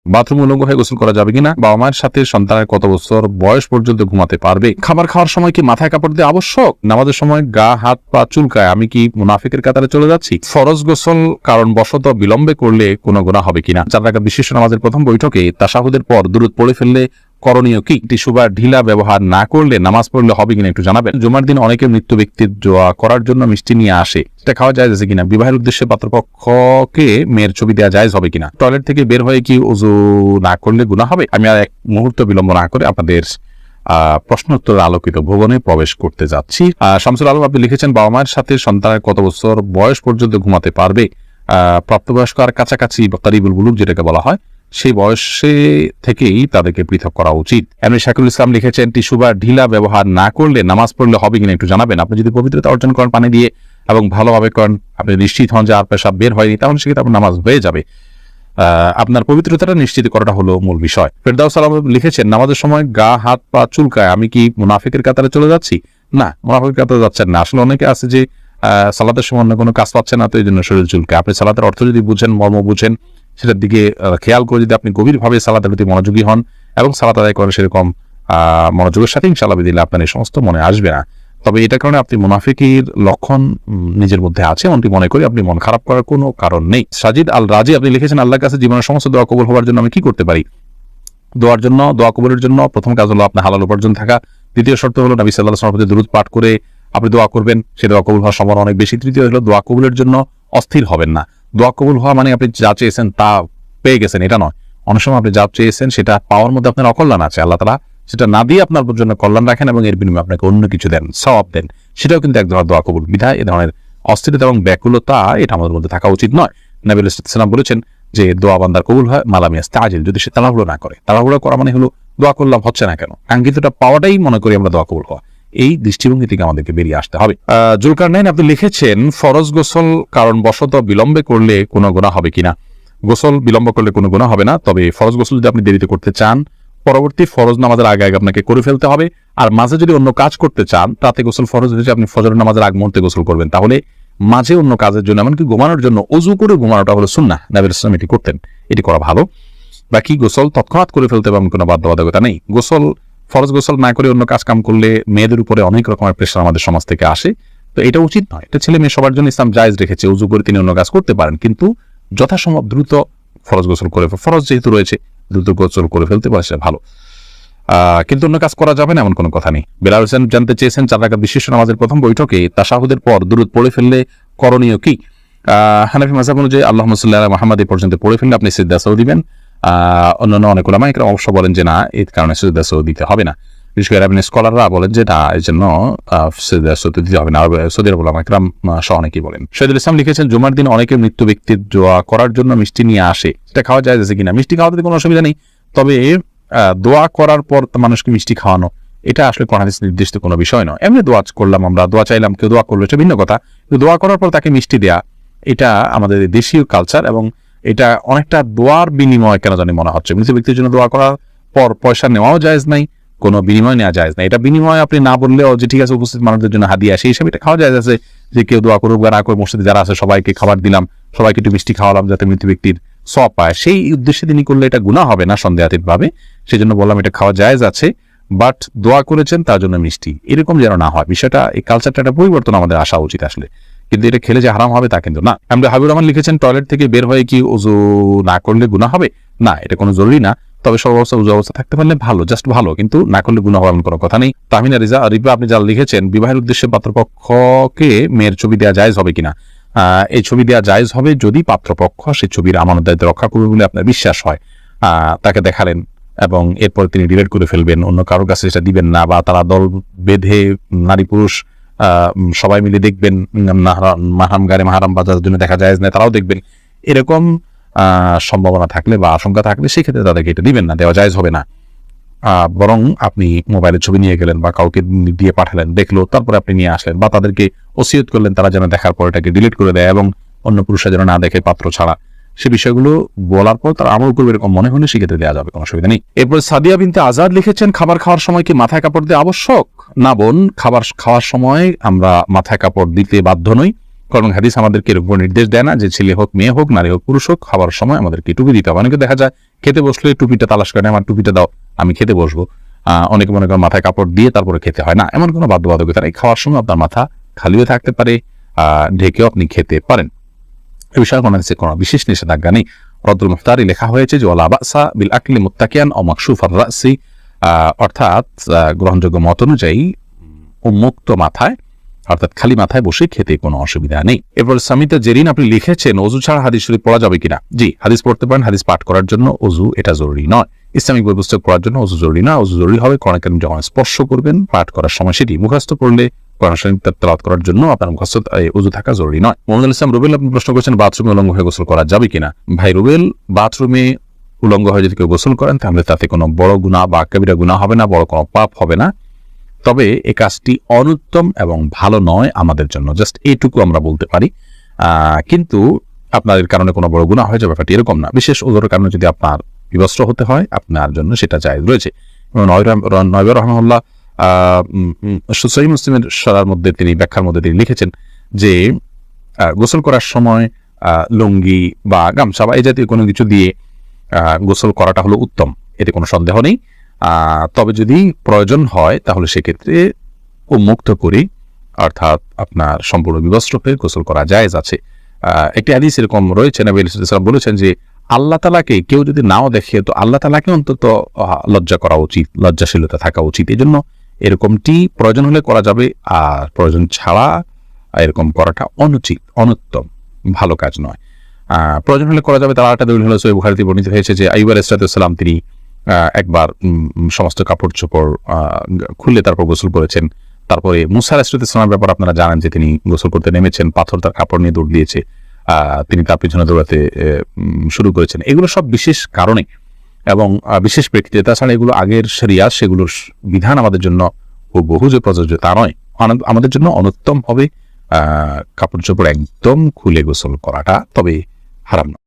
Bathroom উলঙ্গ হয়ে গোসল করা যাবে কিনা, বাবা মায়ের সাথে সন্তানের কত বছর বয়স পর্যন্ত ঘুমাতে পারবে, খাবার খাওয়ার সময় কি মাথায় কাপড় দেওয়া আবশ্যক, নামাজের সময় গা হাত পা চুলকায় আমি কি মুনাফিকের কাতারে চলে যাচ্ছি, ফরজ গোসল কারণ বশত বিলম্বে করলে কোনো গুনাহ হবে কিনা, 4 রাকাত বিশিষ্ট নামাজের প্রথম বৈঠকে তাশাহুদের পর দুরূদ পড়ে ফেললে করণীয় কি, টিস্যু বা ঢিলা ব্যবহার না করলে নামাজ পড়লে হবে কিনা একটু জানাবেন। জুমার দিন অনেকে মৃত ব্যক্তির দোয়া করার জন্য মিষ্টি নিয়ে আসে, এটা খাওয়া যায় আছে কিনা, বিবাহের উদ্দেশ্যে পাত্রপক্ষকে মেয়ের ছবি দেওয়া যায় হবে কিনা, টয়লেট থেকে বের হয়ে কি ওযু না করলে গুনাহ হবে। আমি আর এক মুহূর্ত বিলম্ব না করে আপনাদের প্রশ্নোত্তর আলোকিত ভুবনে প্রবেশ করতে যাচ্ছি। শামসুল আলম আপনি লিখেছেন, বাবা মায়ের সাথে সন্তানের কত বছর বয়স পর্যন্ত ঘুমাতে পারবে, প্রাপ্তবয়স্ক আর কাছাকাছি বা কারিবুল বুলুগ যেটাকে বলা হয় সেই বয়সে থেকেই তাদেরকে পৃথক করা উচিত। এমনি শাকিরুল ইসলাম লিখেছেন, টিস্যু বা ঢিলা ব্যবহার না করলে নামাজ পড়লে হবে কিনা একটু জানাবেন। আপনি যদি পবিত্রতা অর্জন করেন পানি দিয়ে এবং ভালোভাবে করেন, আপনি নিশ্চিত হন যে আর পেশাব বের হয়নি, তাহলে সেক্ষেত্রে আপনার নামাজ হয়ে যাবে। আপনার পবিত্রতাটা নিশ্চিত করাটা হলো মূল বিষয়। ফেরদাউস সালাম লিখেছেন, নামাজের সময় গা হাত পা চুলকায় আমি কি মুনাফিকের কাতারে চলে যাচ্ছি, না মুনাফিকের কাতারে যাচ্ছেন না। আসলে অনেকে আছে যে সালাতের সময় অন্য কোনো কাজ পাচ্ছে না, তো এই জন্য শরীর চুলকায়। আপনি সালাতের অর্থ যদি বুঝেন, মর্ম বুঝেন, সেটার দিকে খেয়াল করে যদি আপনি গভীরভাবে সালাতের প্রতি মনোযোগী হন এবং সালাত আদায় করেন সেরকম মনোযোগের সাথে ইনশাআল্লাহ দিলে আপনার এই সমস্ত মনে আসবে না। তবে এটা কারণে আপনি মুনাফিকের লক্ষণ নিজের মধ্যে আছে এমনটি মনে করি আপনি মন খারাপ করার কোনো কারণ নেই। সাজিদ আল রাজি আপনি লিখেছেন, আল্লাহর কাছে জীবনের সমস্ত দোয়া কবুল হওয়ার জন্য আমি কি করতে পারি। দোয়া কবুলের জন্য প্রথম কাজ হলো আপনার হালাল উপার্জন থাকা, দ্বিতীয় শর্ত হলো নবী সাল্লাল্লাহু আলাইহি ওয়াসাল্লামের প্রতি দুরূদ পাঠ করে আপনি দোয়া করবেন, সে দোয়া কবুল হওয়ার সম্ভাবনা অনেক বেশি। তৃতীয় হলো দোয়া কবুলের জন্য অস্থির হবেন না। দোয়া কবুল হওয়া মানে আপনি যা চেয়েছেন তা পেয়ে গেছেন এটা নয়। অনেক সময় আপনি যা চেয়েছেন সেটা পাওয়ার মধ্যে আপনার অকল্যাণ আছে, আল্লাহ তাআলা সেটা না দিয়ে আপনার জন্য কল্যাণ রাখেন এবং এর বিনিময়ে আপনাকে অন্য কিছু দেন, সওয়াব দেন, সেটাও কিন্তু এক ধরনের দোয়া কবুল। বিধায় এ ধরনের অস্থিরতা এবং ব্যাকুলতা এটা আমাদের মধ্যে থাকা উচিত নয়। নবী সাল্লাল্লাহু আলাইহি ওয়াসাল্লাম বলেছেন যে দোয়া বান্দার কবুল হয় মালাম ইয়াস্তাজিল, যদি সে তাড়াহুড়ো না করে। তাড়াহুড়ো করা মানে হলো দোয়া করলাম হচ্ছে না কেন, কাঙ্ক্ষিতটা পাওয়াটাই মনে করি আমরা দোয়া কবুল হওয়া। এই দৃষ্টিভঙ্গি থেকে আমাদেরকে বেরিয়ে আসতে হবে। জুলকারনাইন আপনি লিখেছেন, ফরজ গোসল কারণ বশত বিলম্বে করলে কোনো গুনাহ হবে কিনা। গোসল বিলম্ব করলে কোনো গুনাহ হবে না, তবে ফরজ গোসল যদি আপনি দেরিতে করতে চান পরবর্তী ফরজ নামাজের আগে আগে আপনাকে করে ফেলতে হবে। আর মাঝে যদি অন্য কাজ করতে চান, তাতে গোসল ফরজ হয়েছে আপনি ফজর নামাজের আগ মুহূর্তে গোসল করবেন, তাহলে মাঝে অন্য কাজের জন্য এমনকি ঘুমানোর জন্য ওযু করে ঘুমানোটা হলো সুন্নাহ, নবী সাল্লাল্লাহু আলাইহি ওয়াসাল্লাম এটি করতেন, এটি করা ভালো। বাকি গোসল তৎক্ষণাৎ করে ফেলতে হবে কোনো বাধ্যবাধকতা নেই। গোসল ফরজ গোসল না করে অন্য কাজ কাম করলে মেয়েদের উপরে অনেক রকমের প্রেশার আমাদের সমাজ থেকে আসে, তো এটা উচিত নয়। এটা ছেলে মেয়ে সবার জন্য ইসলাম জায়েজ রেখেছে, ওযু করে তিনি অন্য কাজ করতে পারেন, কিন্তু যথাসম্ভব দ্রুত ফরজ গোসল করে, ফরজ যেহেতু রয়েছে দ্রুত গোসল করে ফেলতে পারে সেটা ভালো, কিন্তু অন্য কাজ করা যাবে না এমন কোনো কথা নেই। বেলাল হোসেন জানতে চেয়েছেন, 4 রাকাত বিশিষ্ট নামাজের প্রথম বৈঠকে তাশাহুদের পর দুরূদ পড়ে ফেললে করণীয় কি। হানাফি মাযহাব অনুযায়ী আল্লাহুম্মা সাল্লি আলা মুহাম্মাদ এই পর্যন্ত পড়ে ফেললে আপনি সিজদা সাহু দিবেন। অন্যান্য অনেক উলামা একরাম অবশ্য বলেন যে না, এই কারণে সিজদা সাহু দিতে হবে না। বিশেষ করে আরবি স্কলাররা বলেন যে না, এই জন্য সিজদা সাহু দিতে হবে না। সৌদি আরব উলামা একরাম সহ অনেকেই বলেন। শহীদুল ইসলাম লিখেছেন, জুমার দিন অনেকে মৃত ব্যক্তির দোয়া করার জন্য মিষ্টি নিয়ে আসে, এটা খাওয়া যায় আছে কিনা। মিষ্টি খাওয়াতে কোনো অসুবিধা নেই, তবে দোয়া করার পর মানুষকে মিষ্টি খাওয়ানো এটা আসলে কোরআন হাদিস নির্দিষ্ট কোনো বিষয় নয়। এমনি দোয়া করলাম, আমরা দোয়া চাইলাম, কেউ দোয়া করলো, এটা ভিন্ন কথা। কিন্তু দোয়া করার পর তাকে মিষ্টি দেয়া এটা আমাদের দেশীয় কালচার এবং এটা অনেকটা দোয়ার বিনিময় কেন জানি মনে হচ্ছে। মৃত ব্যক্তির জন্য দোয়া করার পর পয়সা নেওয়াও জায়েজ নাই, কোনো বিনিময় নেওয়া জায়েজ নাই। এটা বিনিময় আপনি না বললেও যে ঠিক আছে উপস্থিত মানুষদের জন্য হাদিয়া, সেই হিসাবে এটা খাওয়া জায়েজ আছে যে কেউ দোয়া করুক বা না করে মসজিদে যারা আছে সবাইকে খাবার দিলাম, সবাইকে একটু মিষ্টি খাওয়ালাম যাতে মৃত ব্যক্তির সওয়াব পায়, সেই উদ্দেশ্যে তিনি করলে এটা গুনাহ হবে না সন্দেহাতীতভাবে। সেই জন্য বললাম এটা খাওয়া জায়েজ আছে, বাট দোয়া করেছেন তার জন্য মিষ্টি এরকম যেন না হয়। বিষয়টা এই কালচারটা একটা পরিবর্তন আমাদের আসা উচিত আসলে, কিন্তু এটা খেলে যে হারাম হবে তা কিন্তু না। আমরা হাবিবুর রহমান লিখেছেন, টয়লেট থেকে বের হয়ে কি ওযু না করলে গুনাহ হবে না, এটা কোনো জরুরি না, তবে সব অবস্থা ওযু অবস্থা থাকতে পারলে ভালো, জাস্ট ভালো, কিন্তু না করলে গুনাহ হওয়ার কোনো কথা নেই। তাহমিনা রিবা আপনি যা লিখেছেন, বিবাহের উদ্দেশ্যে পাত্রপক্ষকে মেয়ের ছবি দেওয়া জায়েজ হবে কিনা। এই ছবি দেওয়া জায়েজ হবে যদি পাত্রপক্ষ সেই ছবির আমানত দায়িত্ব রক্ষা করবে বলে আপনার বিশ্বাস হয়। তাকে দেখালেন এবং এরপর তিনি ডিলিট করে ফেলবেন, অন্য কারোর কাছে সেটা দিবেন না, বা তারা দল বেঁধে নারী পুরুষ সবাই মিলে দেখবেন, মাহারাম গাড়ি মাহারাম বাজার জন্য দেখা যায় না, তারাও দেখবেন, এরকম সম্ভাবনা থাকলে বা আশঙ্কা থাকলে সেক্ষেত্রে তাদেরকে এটা দিবেন না, দেওয়া জায়েজ হবে না। বরং আপনি মোবাইলের ছবি নিয়ে গেলেন বা কাউকে দিয়ে পাঠালেন, দেখলো, তারপরে আপনি নিয়ে আসলেন বা তাদেরকে ওসিয়ত করলেন তারা যেন দেখার পর এটাকে ডিলিট করে দেয় এবং অন্য পুরুষরা যেন না দেখে পাত্র ছাড়া, সে বিষয়গুলো বলার পর তারা আমল করবে এরকম মনে হলে সেক্ষেত্রে দেওয়া যাবে, কোনো অসুবিধা নেই। এরপর সাদিয়া বিনতে আজাদ লিখেছেন, খাবার খাওয়ার সময় কি মাথায় কাপড় দেওয়া আবশ্যক। না বোন, খাবার খাওয়ার সময় আমরা মাথায় কাপড় দিতে বাধ্য নই, কারণ হাদিস আমাদেরকে এরকম নির্দেশ দেয় না যে ছেলে হোক মেয়ে হোক নারী হোক পুরুষ হোক খাবার সময় আমাদেরকে টুপি দিতে হবে। অনেকে দেখা যায় খেতে বসলে টুপিটা তালাশ করে, আমার টুপিটা দাও আমি খেতে বসবো। অনেকে মনে করেন মাথায় কাপড় দিয়ে তারপরে খেতে হয় না, এমন কোনো বাধ্যবাধকতা নেই। খাওয়ার সময় আপনার মাথা খালিও থাকতে পারে, ঢেকেও আপনি খেতে পারেন। এ বিষয়ে কোনো বিশেষ নিষেধাজ্ঞা নেই। রদ্দুল মুফতারি লেখা হয়েছে যে ওয়ালা বাসা বিল আকলি মুত্তাকিয়ান ও মাকশুফার রাসি, অর্থাৎ গ্রহণযোগ্য মত অনুযায়ী উন্মুক্ত মাথায় অর্থাৎ খালি মাথায় বসে খেতে কোনো অসুবিধা নেই। এরপর সামিতা জেরিন আপনি লিখেছেন ওযু ছাড়া হাদিস শরীফ পড়া যাবে কিনা? জি, হাদিস পড়তে পারেন। হাদিস পাঠ করার জন্য ওযু এটা জরুরি নয়। ইসলামিক বই পুস্তক পড়ার জন্য ওযু জরুরি না। ওযু জরুরি হবে কোরআন কারীম যখন স্পর্শ করবেন পাঠ করার সময়, সেটি মুখস্থ পড়লে কোরআন শরীফ তেলাওয়াত করার জন্য আপনার মুখস্থ ওযু থাকা জরুরি নয়। মোহাম্মদ ইসলাম রুবেল আপনি প্রশ্ন করেছেন বাথরুমে উলঙ্গ হয়ে গোসল করা যাবে কিনা? ভাই রুবেল, বাথরুমে উলঙ্গ হয়ে যদি কেউ গোসল করেন তাহলে তাতে কোনো বড় গুনাহ বা কবিরা গুনাহ হবে না, বড় কোনো পাপ হবে না। তবে এই কাজটি অনুত্তম এবং ভালো নয় আমাদের জন্য, জাস্ট এইটুকু আমরা বলতে পারি। কিন্তু আপনার এর কারণে কোনো বড় গুনাহ হয়ে যাবে ব্যাপারটি এরকম না। বিশেষ ওযুর কারণে যদি আপনার বিবস্ত্র হতে হয় আপনার জন্য সেটা জায়েজ রয়েছে। নয়বার রহমাহুল্লাহ সহিহ মুসলিমের সরার মধ্যে তিনি ব্যাখ্যার মধ্যে তিনি লিখেছেন যে গোসল করার সময় লুঙ্গি বা গামছা বা এই জাতীয় কোনো কিছু দিয়ে গোসল করাটা হলো উত্তম, এতে কোনো সন্দেহ নেই। তবে যদি প্রয়োজন হয় তাহলে সেক্ষেত্রে উন্মুক্ত করে অর্থাৎ আপনার সম্পূর্ণ বিবস্ত্র হয়ে গোসল করা জায়েজ আছে। একটি হাদিস এরকম রয়েছে, নবী সাল্লাল্লাহু আলাইহি ওয়াসাল্লাম বলেছেন যে আল্লাহ তাআলাকে কেউ যদি নাও দেখে তো আল্লাহ তাআলাকে অন্তত লজ্জা করা উচিত, লজ্জাশীলতা থাকা উচিত। এই জন্য এরকমটি প্রয়োজন হলে করা যাবে, আর প্রয়োজন ছাড়া এরকম করাটা অনুচিত, অনুত্তম, ভালো কাজ নয়। প্রয়োজন হলে করা যাবে। তার আরেকটা দলিল হলো সহিহ বুখারীতে বর্ণিত হয়েছে যে আইয়ুব আলাইহিস সালাম তিনি একবার সমস্ত কাপড় চোপড় খুলে তারপর গোসল করেছেন। তারপরে মুসা আলাইহিস সালামের ব্যাপার আপনারা জানেন যে তিনি গোসল করতে নেমেছেন, পাথর তার কাপড় নিয়ে দৌড় দিয়েছে, তিনি তার পিছনে দৌড়াতে শুরু করেছেন। এগুলো সব বিশেষ কারণে এবং বিশেষ প্রেক্ষিতে। তাছাড়া এগুলো আগের শরিয়াত, সেগুলোর বিধান আমাদের জন্য বহু যে প্রযোজ্য তা নয়। আমাদের জন্য অনুত্তম হবে কাপড় চোপড় একদম খুলে গোসল করাটা, তবে হারাম নয়।